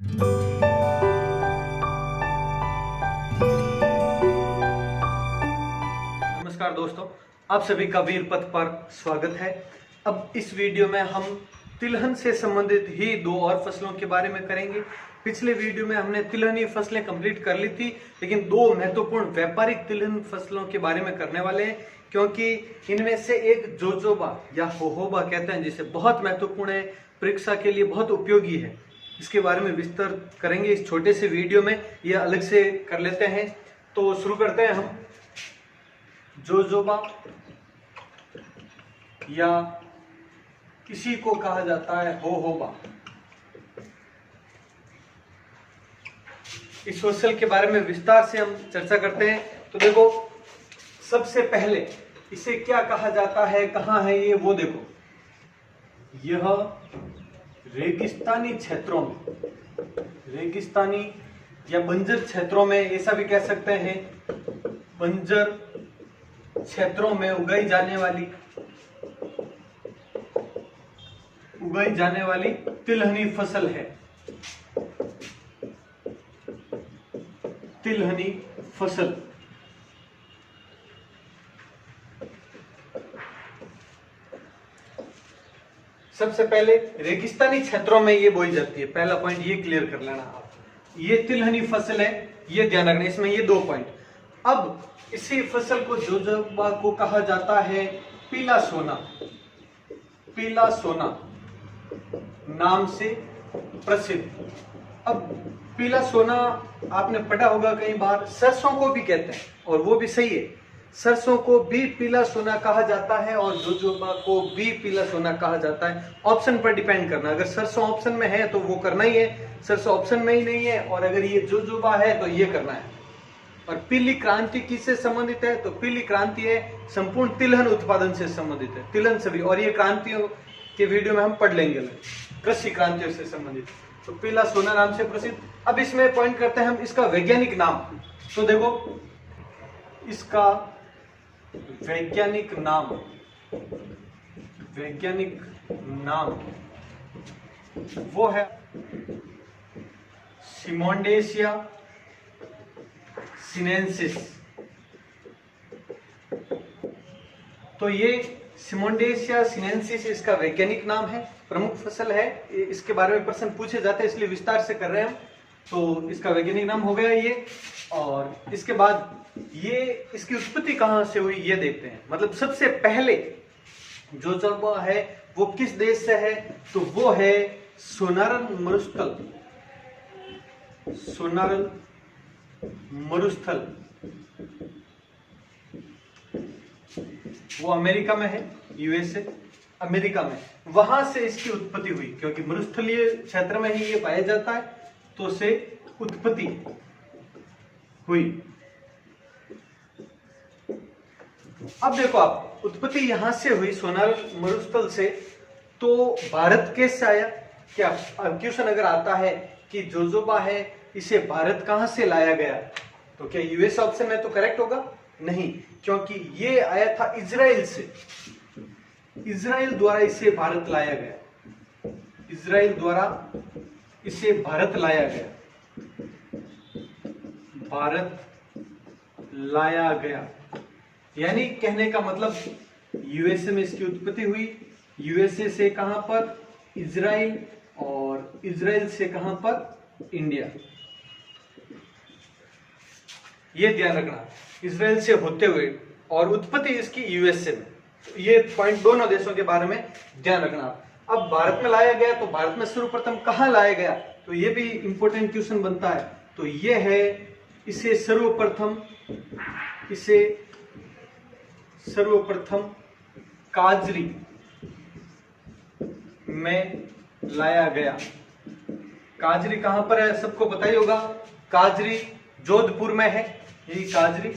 नमस्कार दोस्तों, आप सभी का वीर पथ पर स्वागत है। अब इस वीडियो में हम तिलहन से संबंधित ही दो और फसलों के बारे में करेंगे। पिछले वीडियो में हमने तिलहनी फसलें कंप्लीट कर ली थी, लेकिन दो महत्वपूर्ण व्यापारिक तिलहन फसलों के बारे में करने वाले हैं, क्योंकि इनमें से एक जोजोबा या होहोबा कहते हैं, जिसे बहुत महत्वपूर्ण है, परीक्षा के लिए बहुत उपयोगी है। इसके बारे में विस्तार करेंगे इस छोटे से वीडियो में, यह अलग से कर लेते हैं। तो शुरू करते हैं हम। जोजोबा या किसी को कहा जाता है होहोबा, इस फसल के बारे में विस्तार से हम चर्चा करते हैं। तो देखो, सबसे पहले इसे क्या कहा जाता है, कहाँ है ये, वो देखो। यह रेगिस्तानी क्षेत्रों में, रेगिस्तानी या बंजर क्षेत्रों में, ऐसा भी कह सकते हैं, बंजर क्षेत्रों में उगाई जाने वाली तिलहनी फसल है। तिलहनी फसल सबसे पहले रेगिस्तानी क्षेत्रों में ये बोई जाती है। पहला पॉइंट ये क्लियर कर लेना आप, ये तिलहनी फसल है, ये ध्यान रखना। इसमें ये दो पॉइंट। अब इसी फसल को जोजोबा को कहा जाता है पीला सोना, पीला सोना नाम से प्रसिद्ध। अब पीला सोना आपने पढ़ा होगा कई बार, सरसों को भी कहते हैं, और वो भी सही है। सरसों को भी पीला सोना कहा जाता है और जोजोबा को भी पीला सोना कहा जाता है। ऑप्शन पर डिपेंड करना, अगर सरसों ऑप्शन में है तो वो करना ही है, सरसों ऑप्शन में ही नहीं है और अगर ये जोजोबा है तो ये करना है। और पीली क्रांति किससे संबंधित है, तो पीली क्रांति है संपूर्ण तिलहन उत्पादन से संबंधित है, तिलहन सभी, और ये क्रांतियों के वीडियो में हम पढ़ लेंगे, कृषि क्रांतियों से संबंधित। तो पीला सोना नाम से प्रसिद्ध। अब इसमें पॉइंट करते हैं हम इसका वैज्ञानिक नाम। तो देखो, इसका वैज्ञानिक नाम वो है सिमोंडेसिया सिनेंसिस। तो ये सिमोंडेसिया सिनेंसिस इसका वैज्ञानिक नाम है, प्रमुख फसल है। इसके बारे में प्रश्न पूछे जाते हैं, इसलिए विस्तार से कर रहे हैं हम। तो इसका वैज्ञानिक नाम हो गया ये। और इसके बाद ये इसकी उत्पत्ति कहां से हुई ये देखते हैं। मतलब सबसे पहले जोजोबा है वो किस देश से है, तो वो है सोनारन मरुस्थल, सोनारन मरुस्थल, वो अमेरिका में है, यूएसए अमेरिका में, वहां से इसकी उत्पत्ति हुई। क्योंकि मरुस्थलीय क्षेत्र में ही ये पाया जाता है, तो से उत्पत्ति हुई। अब देखो आप, उत्पत्ति यहां से हुई सोनारन मरुस्थल से, तो भारत कैसे आया? क्या क्वेश्चन अगर आता है कि जोजोबा है, इसे भारत कहां से लाया गया, तो क्या यूएस ऑप्शन है तो करेक्ट होगा? नहीं, क्योंकि ये आया था इजराइल से, इजराइल द्वारा इसे भारत लाया गया, इजराइल द्वारा इसे भारत लाया गया, भारत लाया गया। यानी कहने का मतलब यूएसए में इसकी उत्पत्ति हुई, यूएसए से कहां पर? इजराइल, और इजराइल से कहां पर? इंडिया। ये ध्यान रखना, इजराइल से होते हुए, और उत्पत्ति इसकी यूएसए में। तो ये पॉइंट दोनों देशों के बारे में ध्यान रखना। अब भारत में लाया गया, तो भारत में सर्वप्रथम कहां लाया गया, तो ये भी इंपॉर्टेंट क्वेश्चन बनता है। तो ये है, इसे सर्वप्रथम काजरी में लाया गया। काजरी कहां पर है, सबको पता ही होगा, काजरी जोधपुर में है, यही काजरी।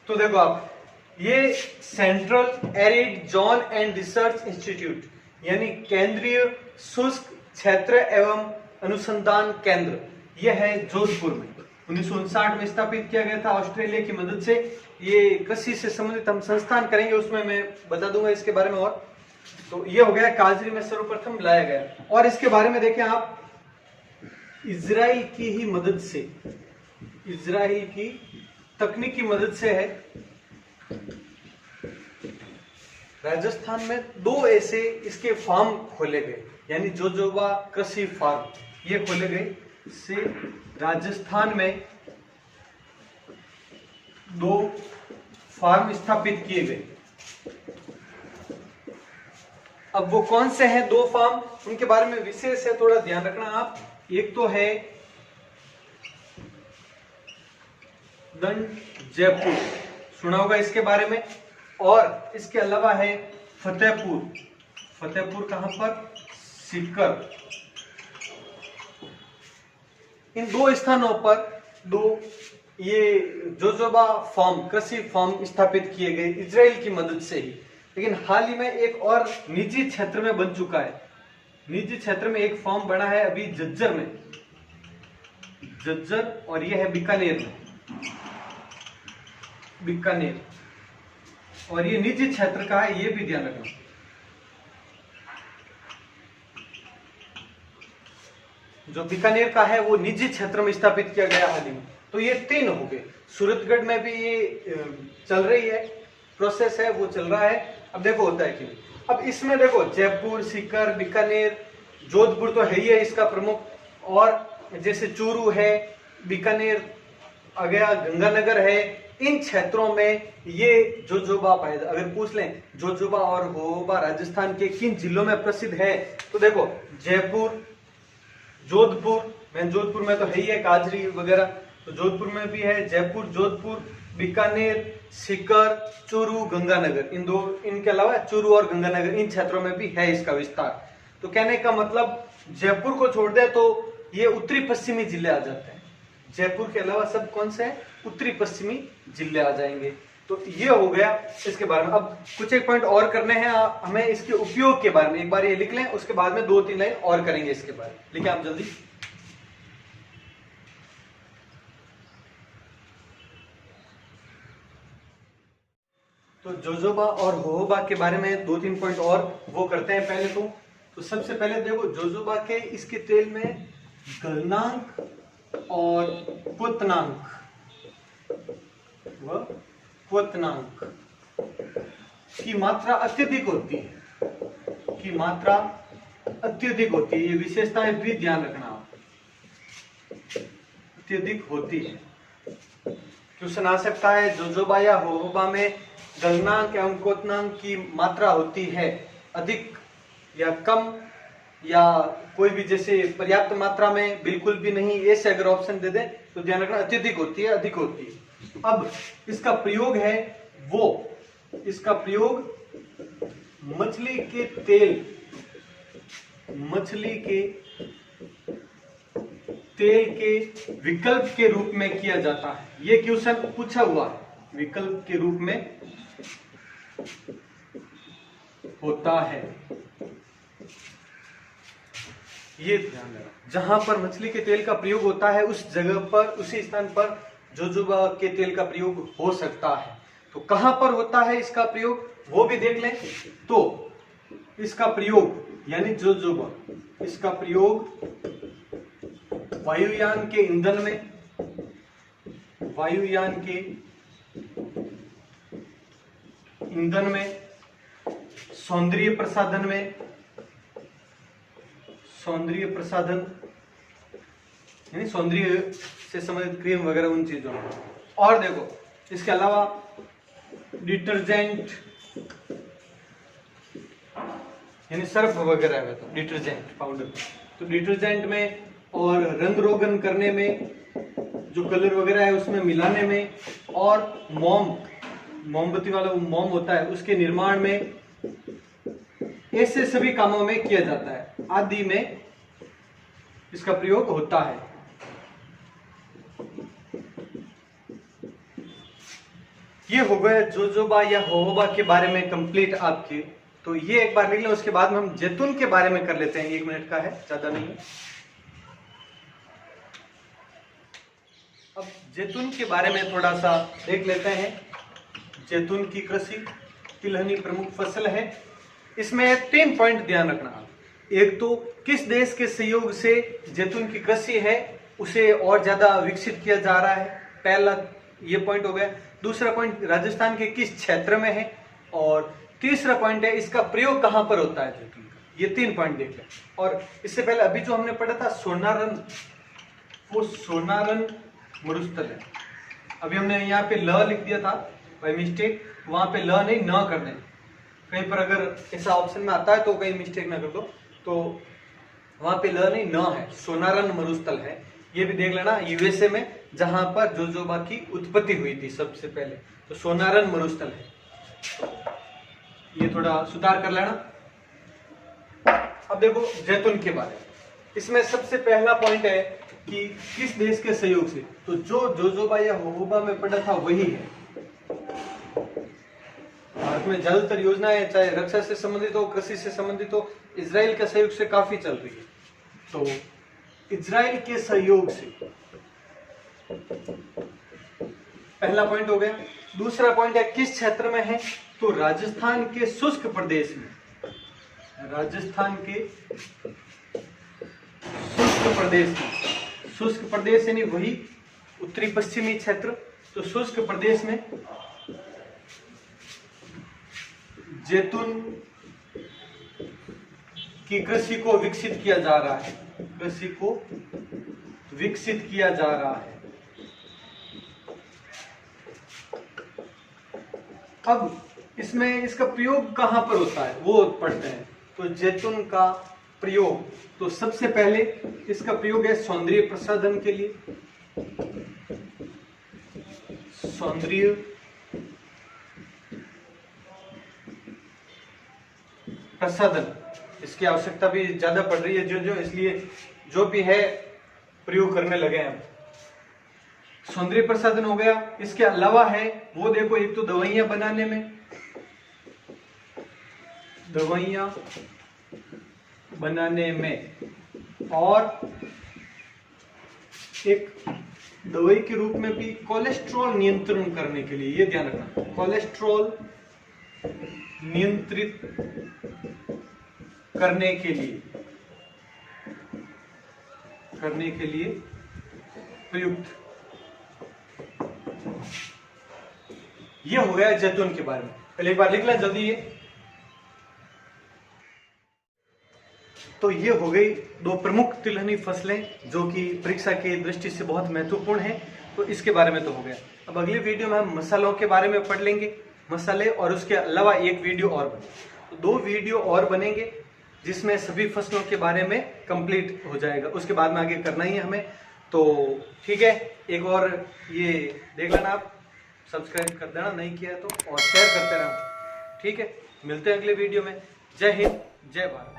तो देखो आप, ये central arid zone and research institute, यानी केंद्रीय शुष्क क्षेत्र एवं अनुसंधान केंद्र, यह है जोधपुर में। 1959 में स्थापित किया गया था ऑस्ट्रेलिया की मदद से। ये कृषि से संबंधित हम संस्थान करेंगे, उसमें मैं बता दूंगा इसके बारे में। और तो ये हो गया काजरी में सर्वप्रथम लाया गया। और इसके बारे में देखें आप, इजराइल की ही मदद से, इजराइल की तकनीक की मदद से है। राजस्थान में 2 ऐसे इसके फार्म खोले गए, यानी जोजोबा कृषि फार्म ये खोले गए से राजस्थान में 2 फार्म स्थापित किए गए। अब वो कौन से हैं 2 फार्म, उनके बारे में विशेष है, थोड़ा ध्यान रखना आप। एक तो है दंड जयपुर, सुना होगा इसके बारे में, और इसके अलावा है फतेहपुर। फतेहपुर कहां पर? सीकर। इन 2 स्थानों पर 2 ये जोजोबा फार्म, कृषि फार्म स्थापित किए गए इजराइल की मदद से ही। लेकिन हाल ही में एक और निजी क्षेत्र में बन चुका है। निजी क्षेत्र में एक फार्म बना है अभी झज्जर में, झज्जर, और ये है बीकानेर में, बीकानेर, और ये निजी क्षेत्र का है, ये भी ध्यान रखना। जो बीकानेर का है वो निजी क्षेत्र में स्थापित किया गया हाल ही में। तो ये 3 हो गए। सूरतगढ़ में भी ये चल रही है, प्रोसेस है, वो चल रहा है। अब देखो होता है कि अब इसमें देखो जयपुर, सीकर, बीकानेर, जोधपुर तो है ही है इसका प्रमुख, और जैसे चूरू है, बीकानेर आ गया, गंगानगर है। इन क्षेत्रों में ये जोजोबा पाया। अगर पूछ लें जोजोबा और होबा राजस्थान के किन जिलों में प्रसिद्ध है, तो देखो जयपुर, जोधपुर, जोधपुर में तो है ही है काजरी वगैरह, तो जोधपुर में भी है, जयपुर, जोधपुर, बीकानेर, सीकर, चूरू, गंगानगर, इनके अलावा चूरू और गंगानगर, इन क्षेत्रों में भी है इसका विस्तार। तो कहने का मतलब जयपुर को छोड़ दे तो ये उत्तरी पश्चिमी जिले आ जाते हैं। जयपुर के अलावा सब कौन से हैं? उत्तरी पश्चिमी जिले आ जाएंगे। तो ये हो गया इसके बारे में। अब कुछ एक पॉइंट और करने हैं हमें इसके उपयोग के बारे में। एक बार ये लिख लें, उसके बाद में 2-3 लाइन और करेंगे इसके बारे में। लिखें आप जल्दी। तो जोजोबा और होहोबा के बारे में 2-3 पॉइंट और वो करते हैं पहले तो सबसे पहले देखो जोजोबा के इसके तेल में गलनांक और क्वथनांक, व क्वथनांक की मात्रा अत्यधिक होती है, की मात्रा अत्यधिक होती है। ये विशेषताएं भी ध्यान रखना आप, अत्यधिक होती है। क्वेश्चन आ सकता है जोजोबा या होहोबा में गलनांक एवं क्वथनांक की मात्रा होती है अधिक या कम, या कोई भी जैसे पर्याप्त मात्रा में, बिल्कुल भी नहीं, ऐसे अगर ऑप्शन दे दें तो ध्यान रखना अत्यधिक होती है, अधिक होती है। अब इसका प्रयोग है वो, इसका प्रयोग मछली के तेल, मछली के तेल के विकल्प के रूप में किया जाता है। ये क्वेश्चन पूछा हुआ है, विकल्प के रूप में होता है, ये ध्यान रखना। जहां पर मछली के तेल का प्रयोग होता है उस जगह पर, उसी स्थान पर जोजोबा के तेल का प्रयोग हो सकता है। तो कहां पर होता है इसका प्रयोग वो भी देख लें। तो इसका प्रयोग यानी जोजोबा, इसका प्रयोग वायुयान के ईंधन में, वायुयान के ईंधन में, सौंदर्य प्रसाधन में, सौंदर्य प्रसाधन यानी सौंदर्य से संबंधित क्रीम वगैरह, उन चीजों में। और देखो इसके अलावा डिटर्जेंट यानी सर्फ वगैरह है, तो डिटर्जेंट पाउडर, तो डिटर्जेंट में, और रंग रोगन करने में, जो कलर वगैरह है उसमें मिलाने में, और मोम, मोमबत्ती वाला मोम होता है उसके निर्माण में, ऐसे सभी कामों में किया जाता है, आदि में इसका प्रयोग होता है। ये हो गए जोजोबा या होहोबा के बारे में कंप्लीट आपके। तो ये एक बार लिख लें, उसके बाद में हम जैतून के बारे में कर लेते हैं। 1 मिनट का है, ज्यादा नहीं है। अब जैतून के बारे में थोड़ा सा देख लेते हैं। जैतून की कृषि तिलहनी प्रमुख फसल है। इसमें 3 पॉइंट ध्यान रखना आप। एक तो किस देश के सहयोग से जैतून की कृषि है उसे और ज्यादा विकसित किया जा रहा है, पहला ये पॉइंट हो गया। दूसरा पॉइंट राजस्थान के किस क्षेत्र में है, और तीसरा पॉइंट है इसका प्रयोग कहां पर होता है जैतून का। ये 3 पॉइंट देख लें। और इससे पहले अभी जो हमने पढ़ा था सोनारन, वो सोनारन मरुस्थल है। अभी हमने यहाँ पे ल लिख दिया था बाय मिस्टेक, वहां पे ल नहीं न कर दें। कहीं पर अगर ऐसा ऑप्शन में आता है तो कहीं मिस्टेक ना कर दो, तो वहां पे ल नहीं न है, सोनारन मरुस्थल है। ये भी देख लेना, यूएसए में जहां पर जोजोबा की उत्पत्ति हुई थी सबसे पहले, तो सोनारन मरुस्थल है। ये थोड़ा सुधार कर लेना। अब देखो जैतून के बारे में, इसमें सबसे पहला पॉइंट है कि किस देश के सहयोग से, तो जो जोजोबा या होहोबा में पढ़ा था वही है। भारत में ज्यादातर योजनाएं चाहे रक्षा से संबंधित हो, कृषि से संबंधित हो, इजराइल के सहयोग से काफी चल रही है। तो इजराइल के सहयोग से पहला पॉइंट हो गया। दूसरा पॉइंट है किस क्षेत्र में है, तो राजस्थान के शुष्क प्रदेश में। राजस्थान के शुष्क प्रदेश में, शुष्क प्रदेश यानी वही उत्तरी पश्चिमी क्षेत्र, तो शुष्क प्रदेश में जैतून की कृषि को विकसित किया जा रहा है, कृषि को विकसित किया जा रहा है। अब इसमें इसका प्रयोग कहां पर होता है वो पढ़ते हैं। तो जैतून का प्रयोग, तो सबसे पहले इसका प्रयोग है सौंदर्य प्रसाधन के लिए। सौंदर्य प्रसाधन, इसकी आवश्यकता भी ज्यादा पड़ रही है जो इसलिए जो भी है प्रयोग करने लगे हैं। सौंदर्य प्रसाधन हो गया। इसके अलावा है वो देखो, एक तो दवाइयां बनाने में, दवाइयां बनाने में, और एक दवाई के रूप में भी कोलेस्ट्रॉल नियंत्रण करने के लिए, ये ध्यान रखना, कोलेस्ट्रॉल नियंत्रित करने के लिए प्रयुक्त। ये हो गया जैतून के बारे में। पहले एक बार लिख लें जल्दी ये। तो ये हो गई 2 प्रमुख तिलहनी फसलें जो कि परीक्षा की दृष्टि से बहुत महत्वपूर्ण है। तो इसके बारे में तो हो गया। अब अगली वीडियो में हम मसालों के बारे में पढ़ लेंगे, मसाले, और उसके अलावा एक वीडियो और बनेगी। तो 2 वीडियो और बनेंगे जिसमें सभी फसलों के बारे में कंप्लीट हो जाएगा। उसके बाद में आगे करना ही है हमें। तो ठीक है, एक और ये देख लेना आप, सब्सक्राइब कर देना नहीं किया तो, और शेयर करते रहना। ठीक है, मिलते हैं अगले वीडियो में। जय हिंद, जय भारत।